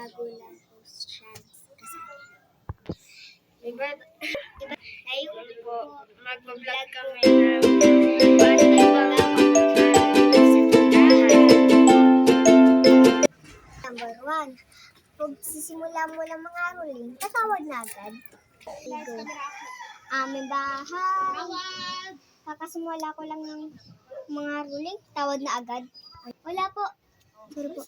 bago lang post siya. Ngayon po, mag-vlog kami ng Number 1, pag sisimula mo lang mga ruling, tatawag na agad. Aming bahay. Kakasimula ko lang ng mga ruling, tawad na agad. Wala po. Sorry po.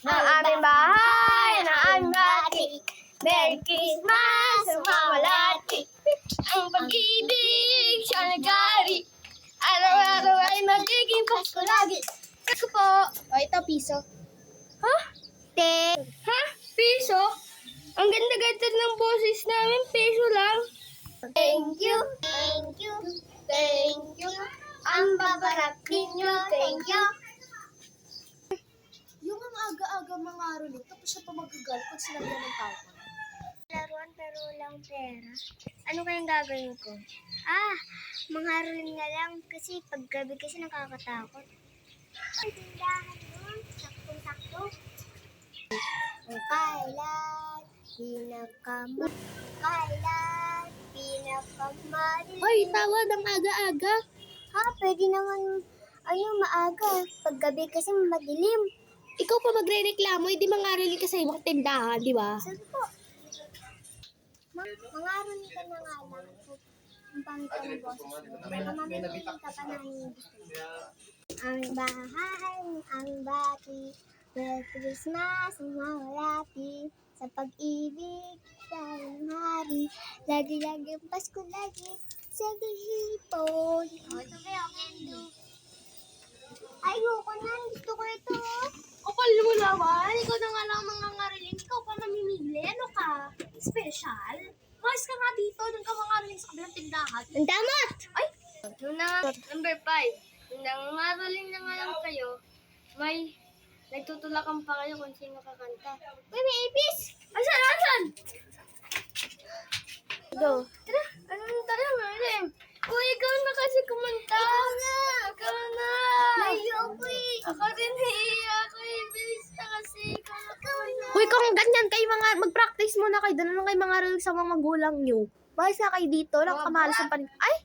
Ng aming bahay, ng aming bati. Merry Christmas, sumamalati. Ang pag-ibig siya nagari. Araw-araw ay magiging Pasko lagi. Pasko po. O, ito, piso. Ha? Te. Ha? Piso? Ang ganda-ganda ng boses namin, peso lang. Thank you. Thank you. Thank you. Ang babarap ninyo. Thank you. Yung ang aga-aga mga ruling, tapos siya pa magagalit pag sinabi ng tao. Laruan pero walang pera. Ano kayang gagawin ko? Mga ruling na lang kasi paggabi kasi nakakatakot. Ay, tindahan nun. Saktong-sakto. Kung kailan pinakamali. Hoy, tawad ang aga-aga. Pwede naman, maaga. Paggabi kasi madilim. Ikaw pa magre-reklamo, hindi mga ruling ka sa ibang tindahan, di ba? Sabi po, mga ruling ka na nga lang. Ang pangit ka ng boses mo. Mamamili ka pa na yung gusto mo. Aming bahay, aming bati. Merry Christmas, ang mawalati. Sa pag-ibig, tayo hari. Lagi-lagi ang Pasko, lagi. Sa hipon. Ito ba yung kendo? Ayoko na, gusto ko ito. Kapal mo naman, ikaw na nga lang mga ngaruling, ikaw pa mamimili, ano ka? Special? Mas ka nga dito, nung ka mga ruling sa kabilang tindahan. Ang damat! Ay, Number 5. Nangangaroling na nga lang kayo, may nagtutulakan pa kayo kung sino kakanta. Uy, may ipis! Asan? Go. Tara, tayo nga, Rem. Uy, ikaw na kasi kumanta. Ikaw na. Ayoko eh. Ako din hiya. Ako bilis na kasi. Ikaw na. Uy, kung ganyan kayo mga, mag-practice muna kayo, doon lang kayo mga ruling sa mga magulang nyo. Bahis na kayo dito, nakakamalas ang panig. Ay,